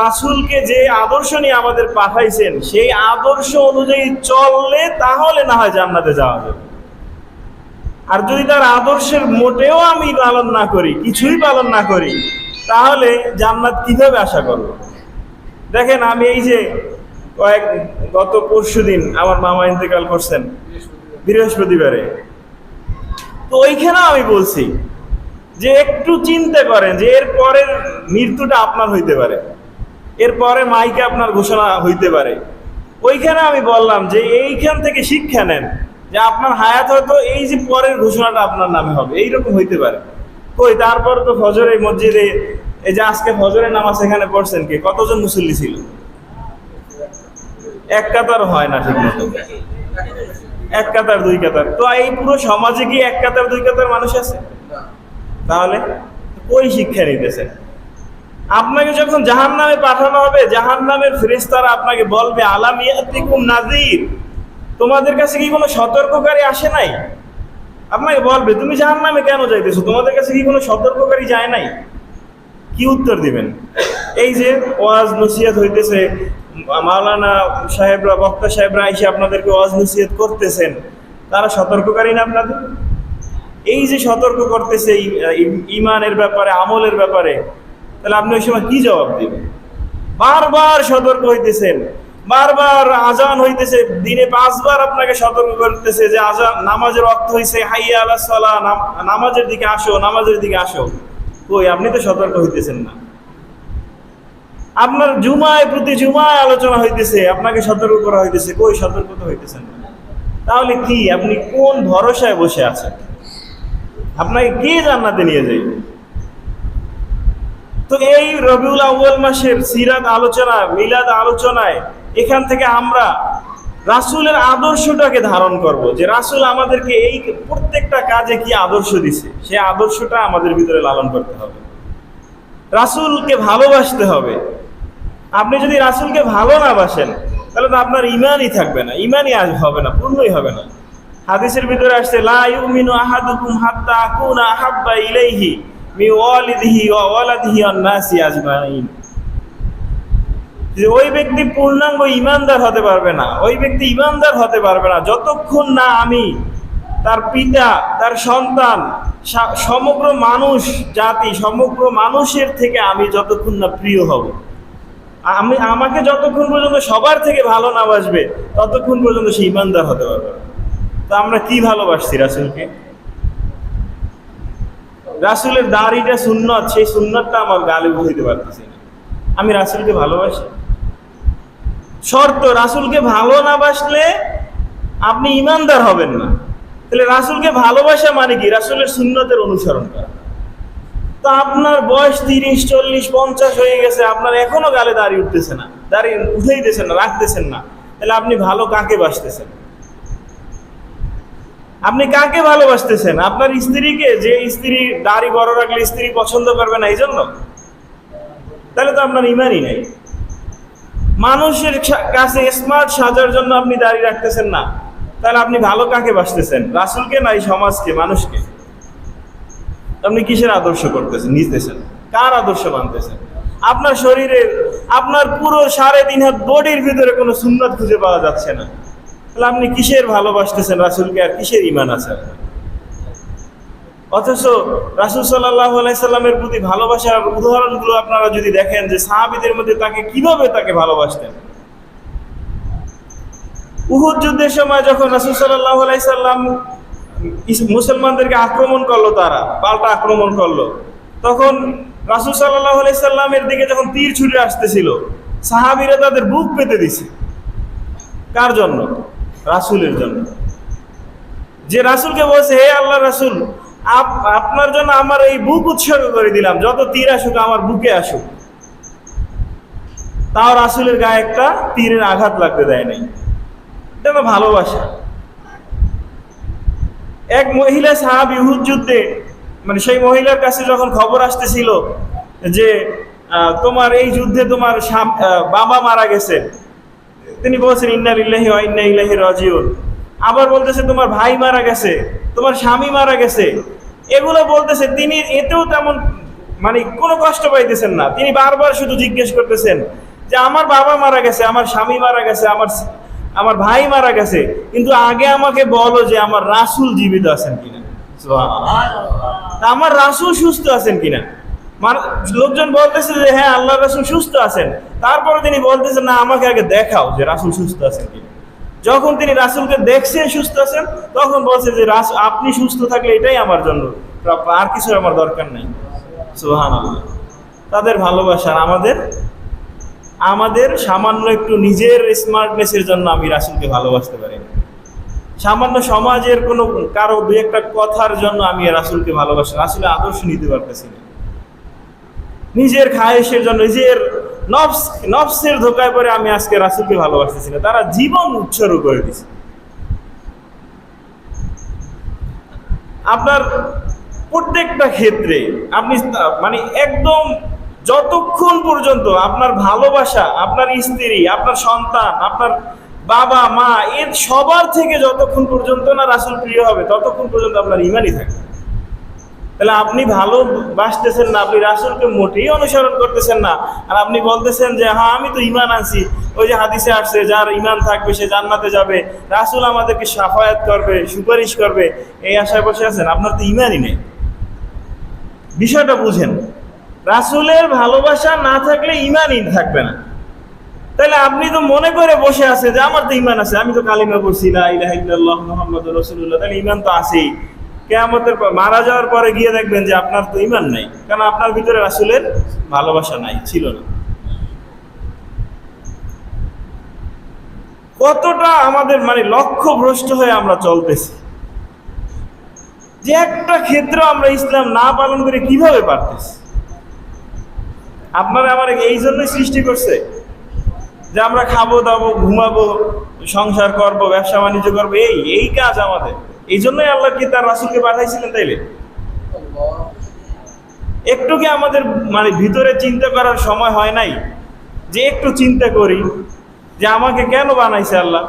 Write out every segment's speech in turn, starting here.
রাসূলকে যে আদর্শ নিয়ে আমাদের পাঠাইছেন সেই আদর্শ অনুযায়ী চললে তাহলে না হয় জান্নাতে যাওয়া যাবে। আর যদি তার আদর্শের মোটেও আমি পালন না করি, কিছুই পালন না করি, তাহলে জান্নাত কিভাবে আশা করব? দেখেন, আমি এই যে গত পরশুদিন আমার মামা ইন্তেকাল করছেন বৃহস্পতিবারে, তো ওইখানে আমি বলছি যে একটু চিন্তা করেন যে এর পরের মৃত্যুটা আপনার হইতে পারে, এরপরে মাইকে আপনার ঘোষণা হইতে পারে। ওইখানে আমি বললাম যে এইখান থেকে শিক্ষা নেন যে আপনার হায়াত হয়তো এই যে পরের ঘোষণাটা আপনার নামে হবে, এইরকম হইতে পারে। কই, তারপর তো ফজরের মসজিদে এই যে আজকে ফজরের নামাজ এখানে পড়ছেন কে, কতজন মুসল্লি ছিল? এক কাতার হয় না ঠিক মতো, এক কাতার দুই কাতার। তো এই পুরো সমাজে কি এক কাতার দুই কাতার মানুষ আছে? তাহলে কই শিক্ষা নিতেছেন? আপনাকে যখন জাহান্নামে পাঠানো হবে, জাহান্নামের ফেরেশতারা আপনাকে বলবে আলাম ইয়াতিকুম নাযীর, তোমাদের কাছে কি কোনো সতর্ককারী আসে নাই? আপনাকে বলবে তুমি জাহান্নামে কেন যাইতেছো, তোমাদের কাছে কি কোনো সতর্ককারী যায় নাই? কি উত্তর দিবেন? এই যে ওয়াজ নসিহত হইতেছে, মাওলানা সাহেবরা, বক্তা সাহেবরা এসে আপনাদেরকে ওয়াজ নসিহত করতেছেন, তারা সতর্ককারী না আপনাদের? এই যে সতর্ক করতেছে ঈমানের ব্যাপারে, আমলের ব্যাপারে, তাহলে আপনি ওই সময় কি জবাব দিবেন? বারবার সতর্ক হইতেছেন, বারবার আজান হইতেছে, দিনে 5 বার আপনাকে সতর্ক করতেছে যে আজান, নামাজের অর্থ হইছে হাইয়া আলাস সালাহ, নামাজের দিকে আসো, নামাজের দিকে আসো। কই, আপনি তো সতর্ক হইতেছেন না। আপনার প্রতি জুমায় আলোচনা হইতেছে, আপনাকে সতর্ক করা হইতেছে, কই সতর্ক তো হইতেছেন না। তাহলে কি, আপনি কোন ভরসায় বসে আছেন? আপনাকে কে জান্নাতে নিয়ে যাইবে? তো এই রবিউল আউয়াল মাসের সিরাত আলোচনা, মিলাদ আলোচনায় এখান থেকে আমরা রাসূলের আদর্শটাকে ধারণ করব, যে রাসূল আমাদেরকে এই প্রত্যেকটা কাজে কি আদর্শ দিছে, সেই আদর্শটা আমাদের ভিতরে লালন করতে হবে। রাসূলকে ভালোবাসতে হবে। আপনি যদি রাসূলকে ভালো না বাসেন, তাহলে তো আপনার ঈমানই থাকবে না, ঈমানই আজ হবে না, পূর্ণই হবে না। হাদিসের ভিতরে আসছে লা ইউমিনু আহাদুকুম হাত্তা আকুনা আহাব্বা ইলাইহি মিন ওয়ালিদিহি ওয়া ওয়ালাদিহি ওয়ান নাসি আজমাইন। যে ওই ব্যক্তি পূর্ণাঙ্গ ঈমানদার হতে পারবে না, ওই ব্যক্তি ঈমানদার হতে পারবে না যতক্ষণ না আমি, তার পিতা, তার সন্তান, সমগ্র মানুষ জাতি, সমগ্র মানুষের থেকে আমি যতক্ষণ না প্রিয় হব, আমাকে যতক্ষণ পর্যন্ত সবার থেকে ভালো না বাসবে, ততক্ষণ পর্যন্ত সে ঈমানদার হতে পারবে না। তো আমরা কি ভালোবাসছি রাসূলকে? রাসূলের দাড়িটা সুন্নত, সেই সুন্নতটা আমার গালে বুঝাইতে পারতেছি না। আমি রাসূলকে ভালোবাসি। শর্ত, রাসূলকে ভালো না বাসলে আপনি ঈমানদার হবেন না। তাহলে রাসূলকে ভালোবাসা মানে কি? রাসূলের সুন্নতের অনুসরণ করা। তো আপনার বয়স 30, 40, 50 হয়ে গেছে, আপনার এখনো গালে দাড়ি উঠতেছে না, দাড়ি উঠাইতেছেন না, রাখতেছেন না, তাহলে আপনি ভালো কাকে বাসতেছেন? আপনি কাকে ভালোবাসতেছেন? আপনার স্ত্রীকে, যে স্ত্রী দাড়ি বড় রাখলে স্ত্রী পছন্দ করবে না এই জন্য? তাহলে তো আপনার ঈমানই নাই। মানুষের কাছে স্মার্ট সাজার জন্য আপনি দাড়ি রাখতেছেন না, তাহলে আপনি ভালো কাকে বাসতেছেন? রাসূলকে না এই সমাজকে, মানুষকে? আপনি কিসের আদর্শ করতেছেন, নিতেছেন? কার আদর্শ মানতেছেন? আপনার শরীরের, আপনার পুরো 3.5 হাত বডির ভিতরে কোনো সুন্নাত খুঁজে পাওয়া যাচ্ছে না, তাহলে আপনি কিসের ভালোবাসতেছেন রাসূলকে, আর কিসের ঈমান আছে? অথচ রাসূল সাল্লাল্লাহু আলাইহি সাল্লামের প্রতি ভালোবাসার উদাহরণগুলো আপনারা যদি দেখেন, যে সাহাবীদের মধ্যে কিভাবে তাকে ভালোবাসতেন। উহুদ যুদ্ধের সময় যখন রাসূল সাল্লাল্লাহু আলাইহি সাল্লাম মুসলমানদেরকে আক্রমণ করলো, তারা পাল্টা আক্রমণ করলো, তখন রাসূল সাল্লাল্লাহু আলাইহি সাল্লামের দিকে যখন তীর ছুটে আসতেছিল, সাহাবীরা তাদের বুক পেতে দিছে। কার জন্য? রাসূলের জন্য। যে রাসূলকে বলছে, হে আল্লাহ রাসূল, আপনার জন্য আমার এই বুক উৎসর্গ করে দিলাম, যত তীর আসুক আমার বুকে আসুক। তাও রাসূলের গায়ে একটা তীরের আঘাত লাগতে দেয় নাই। এটা তো ভালোবাসা। এক মহিলা সাহাবী উহুদ যুদ্ধে, মানে সেই মহিলার কাছে যখন খবর আসতেছিল যে তোমার এই যুদ্ধে তোমার বাবা মারা গেছে, তিনি বলছেন ইন্না লিল্লাহি ওয়া ইন্না ইলাইহি রাজিউন। আবার বলতেছে তোমার ভাই মারা গেছে, তোমার স্বামী মারা গেছে, এগুলো বলতেছে। তিনি এতেও তেমন মানে কোনো কষ্ট পাইতেছেন না। তিনি বারবার শুধু জিজ্ঞেস করতেছেন যে আমার বাবা মারা গেছে, আমার স্বামী মারা গেছে, আমার ভাই মারা গেছে, কিন্তু আগে আমাকে বলো যে আমার রাসূল জীবিত আছেন কিনা, সুবহানাল্লাহ, আমার রাসূল সুস্থ আছেন কিনা। লোকজন বলতেছে যে হ্যাঁ আল্লাহ রাসূল সুস্থ আছেন, তারপরে তিনি বলতেছেন না আমাকে আগে দেখাও যে রাসূল সুস্থ আছেন কিনা। যখন তিনি রাসূলকে দেখছেন সুস্থ আছেন, তখন বলছে যে আপনি সুস্থ থাকলে এটাই আমার জন্য, আর কিছু আমার দরকার নেই। সুবহানাল্লাহ। তাদের ভালোবাসা আমাদের সামান্য একটু নিজের স্মার্টনেসের জন্য আমি রাসূলকে ভালোবাসতে পারি না। সামান্য সমাজের কোনো কারো দুই একটা কথার জন্য আমি রাসূলকে ভালোবাসি, রাসূলের আদর্শ নিতে পারতেছি না। নিজের খায়েশের জন্য, নিজের নফসের ধোকায় পড়ে আমি আজকে রাসূলকে ভালোবাসতেছি না। তারা জীবন উৎসর্গ করে দিছে। আপনার প্রত্যেকটা ক্ষেত্রে আপনি মানে একদম যতক্ষণ পর্যন্ত আপনার ভালোবাসা, আপনার স্ত্রী, আপনার সন্তান, আপনার বাবা মা, এর সবার থেকে যতক্ষণ পর্যন্ত না রাসূল প্রিয় হবে, ততক্ষণ পর্যন্ত আপনার ঈমানই থাকবে। তাহলে আপনি ভালোবাসতেছেন না, আপনি রাসূলকে মোটেই অনুসরণ করতেছেন না, আর আপনি বলতেছেন যে হ্যাঁ আমি তো ঈমান আনছি, ওই যে হাদিসে আসছে যার ঈমান থাকবে সে জান্নাতে যাবে, রাসূল আমাদেরকে শাফায়াত করবে, সুপারিশ করবে, এই আশায় বসে আছেন। আপনার তো ঈমানই নেই। বিষয়টা বুঝেন, রাসূলের ভালোবাসা না থাকলে ঈমানই থাকবে না। তাহলে আপনি তো মনে করে বসে আছে যে আমার তো ঈমান আছে, আমি তো কালিমা পড়ছি লা ইলাহা ইল্লাল্লাহ মুহাম্মাদুর রাসূলুল্লাহ, তাহলে ঈমান তো আছেই। কিয়ামতের পর মারা যাওয়ার পরে গিয়ে দেখবেন যে আপনার তো ঈমান নাই, কারণ আপনার ভিতরে রাসূলের ভালোবাসা নাই, ছিল না। কতটা আমাদের মানে লক্ষ্য ভ্রষ্ট হয়ে আমরা চলতেছি, যে একটা ক্ষেত্র আমরা ইসলাম না পালন করে কিভাবে পারতেছি। আপনারা আমার এই জন্যই সৃষ্টি করছে যে আমরা খাবো দাবো, ঘুমাবো, সংসার করব, ব্যবসা বাণিজ্য করবো, এই কাজ আমাদের। এই জন্যই আল্লাহ কি তার রাসূলকে পাঠাইছিলেন। তাইলে একটু কি আমাদের মানে ভিতরে চিন্তা করার সময় হয় নাই যে একটু চিন্তা করি যে আমাকে কেন বানাইছে আল্লাহ,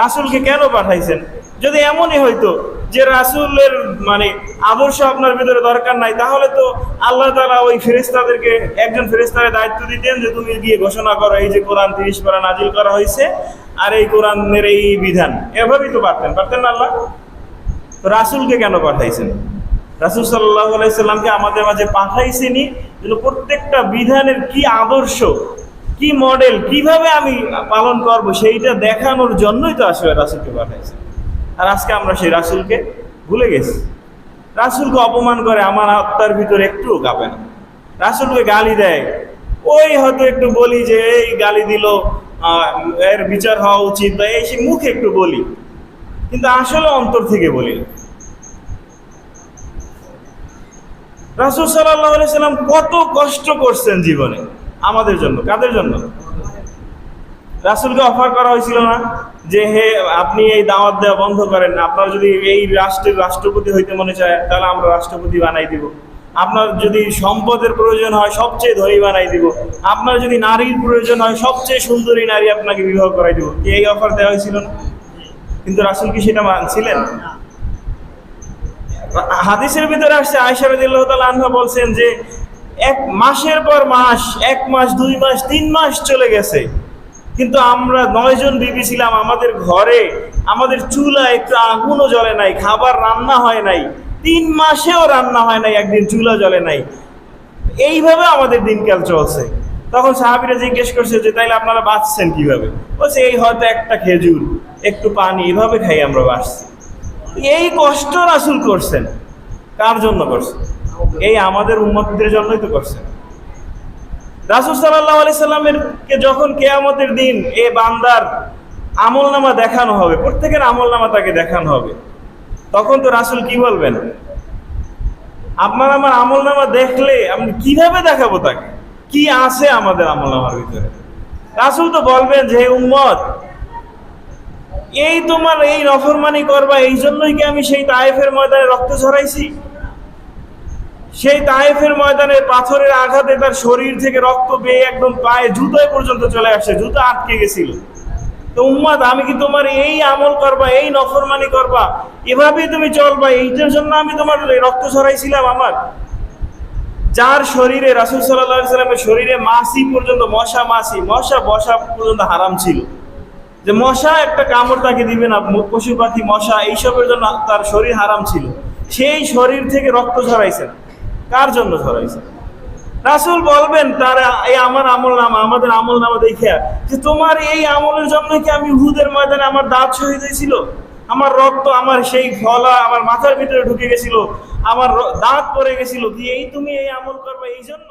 রাসূলকে কেন পাঠাইছেন? যদি এমনই হইতো যে রাসূলের মানে আদর্শ আপনার ভিতরে দরকার নাই, তাহলে তো আল্লাহ তাআলা ওই ফেরেশতাদেরকে, একজন ফেরেশতাকে দায়িত্ব দিতেন যে তুমি গিয়ে ঘোষণা করো এই যে কোরআন 30 পারা নাজিল করা হয়েছে, আর এই কোরআনের এই বিধান। এভাবেই তো পারতেন না আল্লাহ। তো রাসূলকে কেন পাঠাইছেন? রাসূল সাল্লাল্লাহু আলাইহি সাল্লামকে আমাদের মাঝে পাঠাইছেনই প্রত্যেকটা বিধানের কি আদর্শ, কি মডেল, কিভাবে আমি পালন করব সেইটা দেখানোর জন্যই তো আসলে রাসূলকে পাঠাইছেন। আর আজকে আমরা সেই রাসূলকে ভুলে গেছি। রাসূলকে অপমান করে আমার আত্মার ভিতরে একটুও কাঁপে না। রাসূলকে গালি দেয়, ওই হয়তো একটু বলি যে এই গালি দিল, এর বিচার হওয়া উচিত, বা এই সে মুখে একটু বলি, কিন্তু আসলে অন্তর থেকে বলি না। রাসূল সাল্লাল্লাহু আলাইহি সাল্লাম কত কষ্ট করছেন জীবনে আমাদের জন্য। কাদের জন্য? রাসূলকে অফার করা হয়েছিল না যে হে আপনি এই দাওয়াত দেওয়া বন্ধ করেন, আপনার যদি এই রাষ্ট্রের রাষ্ট্রপতি হইতে মনে চায় তাহলে আমরা রাষ্ট্রপতি বানাই দিব, আপনার যদি সম্পদের প্রয়োজন হয় সবচেয়ে ধনী বানাই দিব, আপনার যদি নারীর প্রয়োজন হয় সবচেয়ে সুন্দরী নারী আপনাকে বিবাহ করাই দিব। কি এই অফার দেওয়া হয়েছিল না? কিন্তু রাসূল কি সেটা মানছিলেন? হাদিসের ভিতরে আসছে আয়েশা রাদিয়াল্লাহু তাআলা আনহা বলছেন যে এক মাসের পর মাস, 1 মাস, 2 মাস, 3 মাস চলে গেছে, কিন্তু আমরা 9 জন বিবি ছিলাম, আমাদের ঘরে আমাদের চুলা একটু আগুনও জ্বলে নাই, খাবার রান্না হয় নাই, 3 মাসেও রান্না হয় নাই, একদিন চুলা জ্বলে নাই। এইভাবে আমাদের দিনকাল চলছে। তখন সাহাবীরা জিজ্ঞেস করছে যে তাইলে আপনারা বাঁচছেন কিভাবে? বলছে এই হয়তো একটা খেজুর, একটু পানি, এভাবে খাই আমরা বাঁচছি। এই কষ্ট রাসূল করছেন, কার জন্য করছেন? এই আমাদের উম্মতদের জন্যই তো করছেন। রাসূল সাল্লাল্লাহু আলাইহি সাল্লামের কে যখন কিয়ামতের দিন এই বান্দার আমলনামা দেখানো হবে, প্রত্যেকের আমলনামা তাকে দেখানো হবে, তখন তো রাসূল কি বলবেন? আপনার আমার আমলনামা দেখলে আমি কিভাবে দেখাবো তাকে কি আছে আমাদের আমলনামার ভিতরে? রাসূল তো বলবেন যে হে উম্মত, এই তোমার এই নফরমানি করবা, এই জন্যই কি আমি সেই তায়েফের ময়দানে রক্ত ঝরাইছি? সেই তায়েফের ময়দানে পাথরের আঘাতে তার শরীর থেকে রক্ত বেয়ে একদম পায়ে জুতোয় পর্যন্ত চলে আসছে, জুতো আটকে গেছিল। তো উম্মত, আমি কি তোমার এই আমল করবা, এই নফরমানি করবা, এভাবেই তুমি চলবা, এইটার জন্য আমি তোমার রক্ত ঝরাইছিলাম আমার? যার শরীরে রাসূল সাল্লাল্লাহু আলাইহি সাল্লামের শরীরে মাছি পর্যন্ত মশা বসা পর্যন্ত হারাম ছিল, যে মশা একটা কামড় তাকে দিবে না, পশু পাখি মশা এইসবের জন্য তার শরীর হারাম ছিল, সেই শরীর থেকে রক্ত ঝরাইছেন। কার জন্য ঝরাইছেন? রাসূল বলবেন তার এই আমার আমল নামা, আমাদের আমল নামা দেখে, যে তোমার এই আমলের জন্য কি আমি উহুদের ময়দানে আমার দাঁত শহীদ হয়েছিল, আমার রক্ত, আমার সেই ফলা আমার মাথার ভিতরে ঢুকে গেছিল, আমার দাঁত পড়ে গেছিল, কি এই তুমি এই আমল করবে এই জন্য?